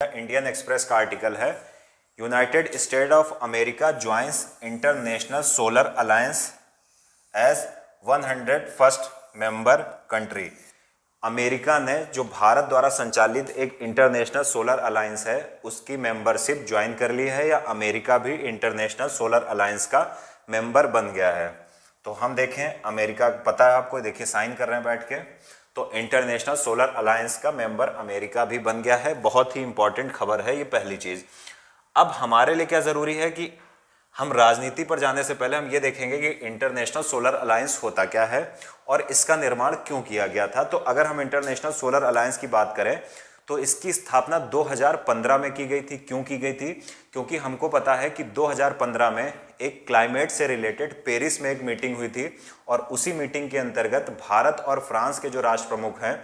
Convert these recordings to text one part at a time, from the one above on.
Indian express का article है, united state of America joins international solar alliance as 101st member country. America ने जो भारत द्वारा संचालित एक इंटरनेशनल सोलर अलायंस है उसकी मेंबरशिप ज्वाइन कर ली है, या अमेरिका भी इंटरनेशनल सोलर अलायंस का मेंबर बन गया है। तो हम देखें, अमेरिका पता है आपको, देखिए साइन कर रहे हैं बैठ के, तो इंटरनेशनल सोलर अलायंस का मेंबर अमेरिका भी बन गया है। बहुत ही इंपॉर्टेंट खबर है ये, पहली चीज। अब हमारे लिए क्या जरूरी है कि हम राजनीति पर जाने से पहले हम ये देखेंगे कि इंटरनेशनल सोलर अलायंस होता क्या है और इसका निर्माण क्यों किया गया था। तो अगर हम इंटरनेशनल सोलर अलायंस की बात करें तो इसकी स्थापना 2015 में की गई थी। क्यों की गई थी? क्योंकि हमको पता है कि 2015 में एक क्लाइमेट से रिलेटेड पेरिस में एक मीटिंग हुई थी, और उसी मीटिंग के अंतर्गत भारत और फ्रांस के जो राष्ट्र प्रमुख हैं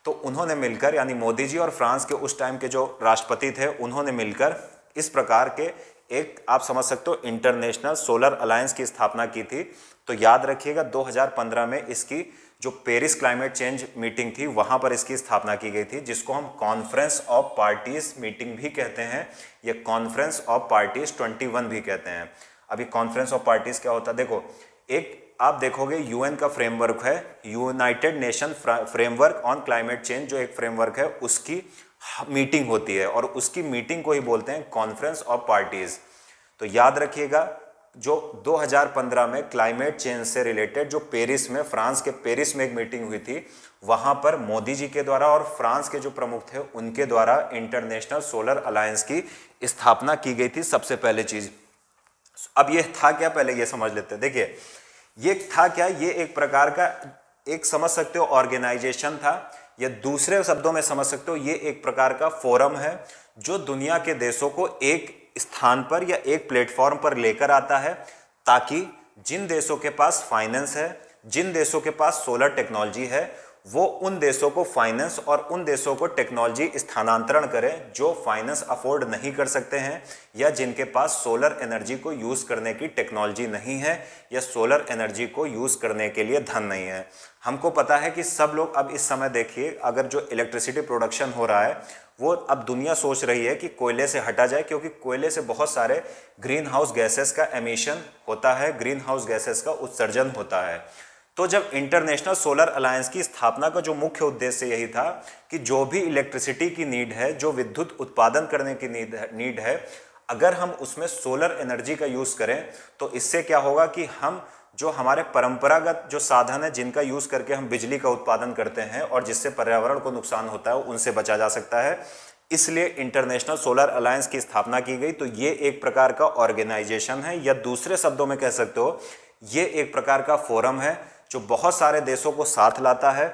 तो उन्होंने मिलकर, यानी मोदी जी और फ्रांस के उस टाइम के जो राष्ट्रपति थे, उन्होंने मिलकर इस प्रकार के एक, आप समझ सकते हो, इंटरनेशनल सोलर अलायंस की स्थापना की थी। तो याद रखिएगा 2015 में इसकी जो पेरिस क्लाइमेट चेंज मीटिंग थी वहां पर इसकी स्थापना की गई थी, जिसको हम कॉन्फ्रेंस ऑफ पार्टीज मीटिंग भी कहते हैं, या कॉन्फ्रेंस ऑफ पार्टीज 21 भी कहते हैं। अभी कॉन्फ्रेंस ऑफ पार्टीज क्या होता है? देखो, एक आप देखोगे यूएन का फ्रेमवर्क है, United nation framework on climate change, जो एक फ्रेमवर्क है उसकी मीटिंग होती है, और उसकी मीटिंग को ही बोलते हैं कॉन्फ्रेंस ऑफ पार्टीज। तो याद रखिएगा, जो 2015 में क्लाइमेट चेंज से रिलेटेड जो पेरिस में, फ्रांस के पेरिस में एक मीटिंग हुई थी, वहां पर मोदी जी के द्वारा और फ्रांस के जो प्रमुख थे उनके द्वारा इंटरनेशनल सोलर अलायंस की स्थापना की गई थी। सबसे पहले चीज, अब ये था क्या, पहले ये समझ लेते हैं। देखिए, ये था क्या? ये एक प्रकार का, एक समझ सकते हो ऑर्गेनाइजेशन था, या दूसरे शब्दों में समझ सकते हो ये एक प्रकार का फोरम है जो दुनिया के देशों को एक स्थान पर या एक प्लेटफॉर्म पर लेकर आता है, ताकि जिन देशों के पास फाइनेंस है, जिन देशों के पास सोलर टेक्नोलॉजी है, वो उन देशों को फाइनेंस और उन देशों को टेक्नोलॉजी स्थानांतरण करें जो फाइनेंस अफोर्ड नहीं कर सकते हैं, या जिनके पास सोलर एनर्जी को यूज करने की टेक्नोलॉजी नहीं है, या सोलर एनर्जी को यूज करने के लिए धन नहीं है। हमको पता है कि सब लोग अब इस समय देखिए, अगर जो इलेक्ट्रिसिटी प्रोडक्शन हो रहा है वो अब दुनिया सोच रही है कि कोयले से हटा जाए, क्योंकि कोयले से बहुत सारे ग्रीन हाउस गैसेस का एमिशन होता है, ग्रीन हाउस गैसेस का उत्सर्जन होता है। तो जब इंटरनेशनल सोलर अलायंस की स्थापना का जो मुख्य उद्देश्य यही था कि जो भी इलेक्ट्रिसिटी की नीड है, जो विद्युत उत्पादन करने की नीड है, अगर हम उसमें सोलर एनर्जी का यूज करें तो इससे क्या होगा कि हम जो हमारे परंपरागत जो साधन है जिनका यूज करके हम बिजली का उत्पादन करते हैं और जिससे पर्यावरण को नुकसान होता है, उनसे बचा जा सकता है। इसलिए इंटरनेशनल सोलर अलायंस की स्थापना की गई। तो ये एक प्रकार का ऑर्गेनाइजेशन है, या दूसरे शब्दों में कह सकते हो ये एक प्रकार का फोरम है जो बहुत सारे देशों को साथ लाता है।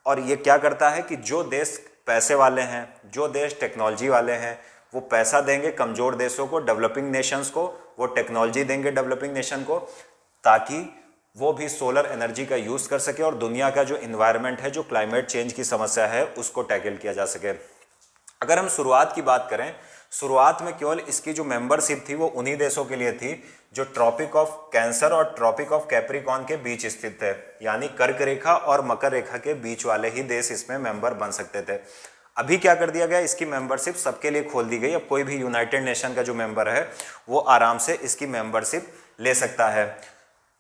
और ये क्या करता है कि जो देश पैसे वाले हैं, जो देश टेक्नोलॉजी वाले हैं, वो पैसा देंगे कमजोर देशों को, डेवलपिंग नेशंस को, वो टेक्नोलॉजी देंगे डेवलपिंग नेशन को, ताकि वो भी सोलर एनर्जी का यूज कर सके और दुनिया का जो इन्वायरमेंट है, जो क्लाइमेट चेंज की समस्या है, उसको टैकल किया जा सके। अगर हम शुरुआत की बात करें, शुरुआत में केवल इसकी जो मेंबरशिप थी वो उन्हीं देशों के लिए थी जो ट्रॉपिक ऑफ कैंसर और ट्रॉपिक ऑफ कैप्रिकॉर्न के बीच स्थित थे, यानी कर्क रेखा और मकर रेखा के बीच वाले ही देश इसमें मेंबर बन सकते थे। अभी क्या कर दिया गया, इसकी मेंबरशिप सबके लिए खोल दी गई। अब कोई भी यूनाइटेड नेशन का जो मेंबर है वो आराम से इसकी मेंबरशिप ले सकता है।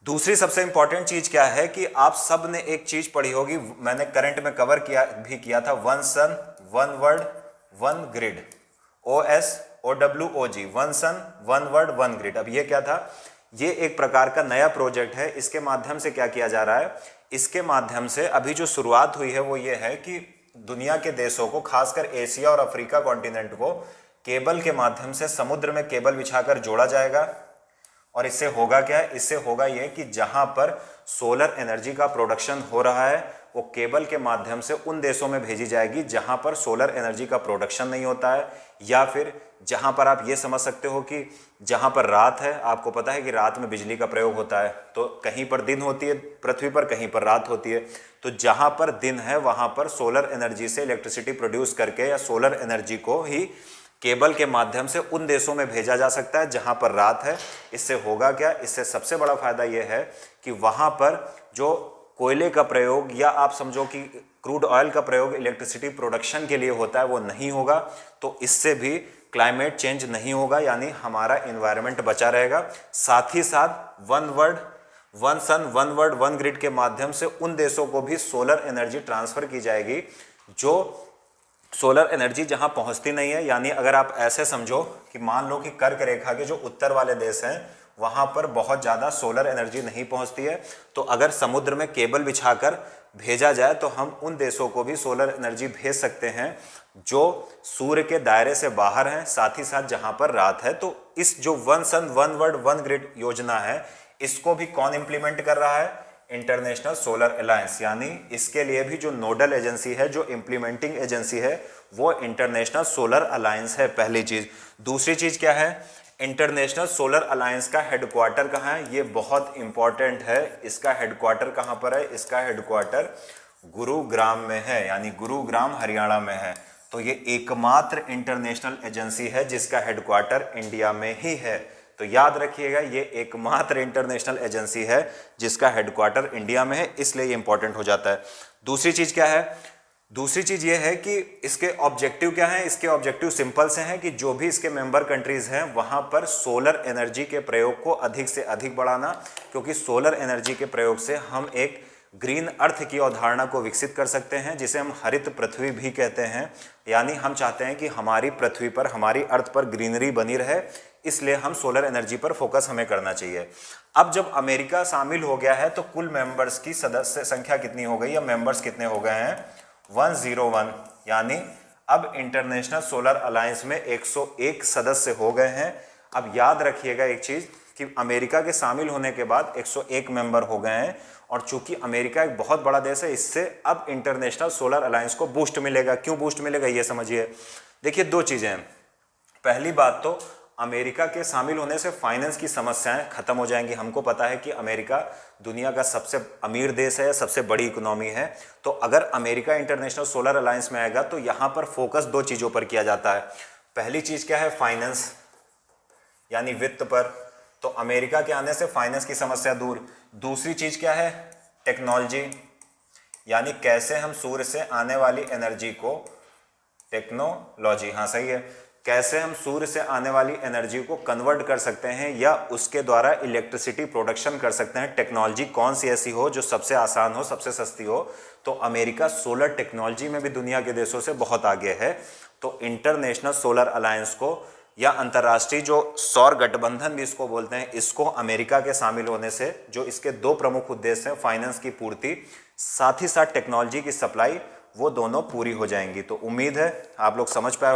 दूसरी सबसे इंपॉर्टेंट चीज क्या है कि आप सब ने एक चीज पढ़ी होगी, मैंने करंट में कवर किया था, one sun one world one grid, OSOWOG, one sun one world one grid. अब ये क्या था? ये एक प्रकार का नया प्रोजेक्ट है। इसके माध्यम से क्या किया जा रहा है? इसके माध्यम से अभी जो शुरुआत हुई है वो ये है कि दुनिया के देशों को, खासकर एशिया और अफ्रीका कॉन्टिनेंट को, केबल के माध्यम से समुद्र में केबल बिछाकर जोड़ा जाएगा। और इससे होगा क्या? इससे होगा ये कि जहां पर सोलर एनर्जी का प्रोडक्शन हो रहा है वो केबल के माध्यम से उन देशों में भेजी जाएगी जहां पर सोलर एनर्जी का प्रोडक्शन नहीं होता है, या फिर जहां पर आप ये समझ सकते हो कि जहां पर रात है, आपको पता है कि रात में बिजली का प्रयोग होता है, तो कहीं पर दिन होती है पृथ्वी पर, कहीं पर रात होती है। तो जहां पर दिन है वहां पर सोलर एनर्जी से इलेक्ट्रिसिटी प्रोड्यूस करके या सोलर एनर्जी को ही केबल के माध्यम से उन देशों में भेजा जा सकता है जहां पर रात है। इससे होगा क्या? इससे सबसे बड़ा फायदा यह है कि वहां पर जो कोयले का प्रयोग या आप समझो कि क्रूड ऑयल का प्रयोग इलेक्ट्रिसिटी प्रोडक्शन के लिए होता है वो नहीं होगा, तो इससे भी क्लाइमेट चेंज नहीं होगा, यानी हमारा एनवायरनमेंट बचा रहेगा। साथ ही साथ one world one sun one world one grid के माध्यम से उन देशों को भी सोलर एनर्जी ट्रांसफर की जाएगी जो सोलर एनर्जी जहां पहुंचती नहीं है। यानी अगर आप ऐसे समझो कि मान लो कि कर्क रेखा के जो उत्तर वाले देश हैं वहां पर बहुत ज़्यादा सोलर एनर्जी नहीं पहुंचती है, तो अगर समुद्र में केबल बिछाकर भेजा जाए तो हम उन देशों को भी सोलर एनर्जी भेज सकते हैं जो सूर्य के दायरे से बाहर हैं, साथ ही साथ जहां पर रात है। तो इस जो one sun one world one grid योजना है इसको भी कौन इंप्लीमेंट कर रहा है? International solar alliance. यानी इसके लिए भी जो नोडल एजेंसी है, जो इंप्लीमेंटिंग एजेंसी है, वो इंटरनेशनल सोलर अलायंस है, पहली चीज। दूसरी चीज क्या है? इंटरनेशनल सोलर अलायंस का हेडक्वार्टर कहाँ है? ये बहुत इंपॉर्टेंट है। इसका हेडक्वार्टर कहाँ पर है? इसका हेडक्वार्टर गुरुग्राम में है, यानी गुरुग्राम हरियाणा में है। तो ये एकमात्र इंटरनेशनल एजेंसी है जिसका हेडक्वार्टर इंडिया में ही है। तो याद रखिएगा, ये एकमात्र इंटरनेशनल एजेंसी है जिसका हेडक्वार्टर इंडिया में है, इसलिए ये इंपॉर्टेंट हो जाता है। दूसरी चीज क्या है? दूसरी चीज ये है कि इसके ऑब्जेक्टिव क्या है? इसके ऑब्जेक्टिव सिंपल से हैं कि जो भी इसके मेंबर कंट्रीज हैं वहां पर सोलर एनर्जी के प्रयोग को अधिक से अधिक बढ़ाना, क्योंकि सोलर एनर्जी के प्रयोग से हम एक ग्रीन अर्थ की अवधारणा को विकसित कर सकते हैं जिसे हम हरित पृथ्वी भी कहते हैं। यानी हम चाहते हैं कि हमारी पृथ्वी पर, हमारी अर्थ पर ग्रीनरी बनी रहे, इसलिए हम सोलर एनर्जी पर फोकस हमें करना चाहिए। अब जब अमेरिका शामिल हो गया है तो कुल मेंबर्स की सदस्य संख्या कितनी हो गई या मेंबर्स कितने हो गए हैं? 101। यानी अब इंटरनेशनल सोलर अलायंस में 101 सदस्य हो गए हैं। अब याद रखिएगा एक चीज कि अमेरिका के शामिल होने के बाद 101 मेंबर हो गए हैं, और चूंकि अमेरिका एक बहुत बड़ा देश है इससे अब इंटरनेशनल सोलर अलायंस को बूस्ट मिलेगा। क्यों बूस्ट मिलेगा ये समझिए। देखिए दो चीजें हैं। पहली बात तो अमेरिका के शामिल होने से फाइनेंस की समस्याएं खत्म हो जाएंगी। हमको पता है कि अमेरिका दुनिया का सबसे अमीर देश है, सबसे बड़ी इकोनॉमी है। तो अगर अमेरिका इंटरनेशनल सोलर अलायंस में आएगा तो यहाँ पर फोकस दो चीज़ों पर किया जाता है। पहली चीज़ क्या है? फाइनेंस, यानी वित्त पर। तो अमेरिका के आने से फाइनेंस की समस्या दूर। दूसरी चीज़ क्या है? टेक्नोलॉजी, यानी कैसे हम सूर्य से आने वाली एनर्जी को, टेक्नोलॉजी, हाँ सही है, कैसे हम सूर्य से आने वाली एनर्जी को कन्वर्ट कर सकते हैं या उसके द्वारा इलेक्ट्रिसिटी प्रोडक्शन कर सकते हैं। टेक्नोलॉजी कौन सी ऐसी हो जो सबसे आसान हो, सबसे सस्ती हो। तो अमेरिका सोलर टेक्नोलॉजी में भी दुनिया के देशों से बहुत आगे है। तो इंटरनेशनल सोलर अलायंस को या अंतर्राष्ट्रीय जो सौर गठबंधन भी इसको बोलते हैं, इसको अमेरिका के शामिल होने से जो इसके दो प्रमुख उद्देश्य हैं, फाइनेंस की पूर्ति, साथ ही साथ टेक्नोलॉजी की सप्लाई, वो दोनों पूरी हो जाएंगी। तो उम्मीद है आप लोग समझ पाए।